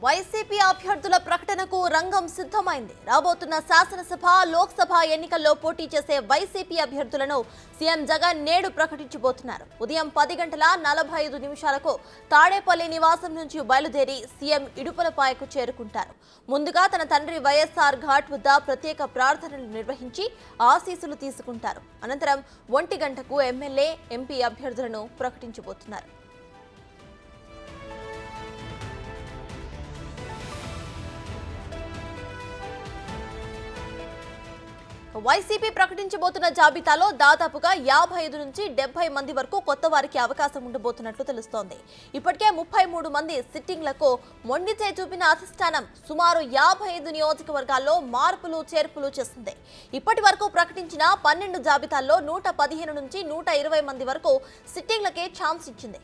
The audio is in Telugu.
వైసీపీ అభ్యర్థుల ప్రకటనకు రంగం సిద్ధమైంది. రాబోతున్న శాసనసభ, లోక్సభ ఎన్నికల్లో పోటీ చేసే వైసీపీ అభ్యర్థులను సీఎం జగన్ నేడు ప్రకటించబోతున్నారు. ఉదయం 10:45 తాడేపల్లి నివాసం నుంచి బయలుదేరి సీఎం ఇడుపులపాయకు చేరుకుంటారు. ముందుగా తన తండ్రి వైఎస్ఆర్ ఘాట్ వద్ద ప్రత్యేక ప్రార్థనలు నిర్వహించి ఆశీస్సులు తీసుకుంటారు. అనంతరం 1 గంటకు ఎమ్మెల్యే, ఎంపీ అభ్యర్థులను ప్రకటించబోతున్నారు. వైసీపీ ప్రకటించబోతున్న జాబితాలో దాదాపుగా 55 నుంచి 70 మంది వరకు కొత్త వారికి అవకాశం ఉండబోతున్నట్లు తెలుస్తోంది. ఇప్పటికే 33 మంది సిట్టింగ్లకు మొండిచే చూపిన అధిష్టానం సుమారు 55 నియోజకవర్గాల్లో మార్పులు చేర్పులు చేసింది. ఇప్పటి వరకు ప్రకటించిన 12 జాబితాల్లో 115 నుంచి 120 మంది వరకు సిట్టింగ్లకే ఛాన్స్ ఇచ్చింది.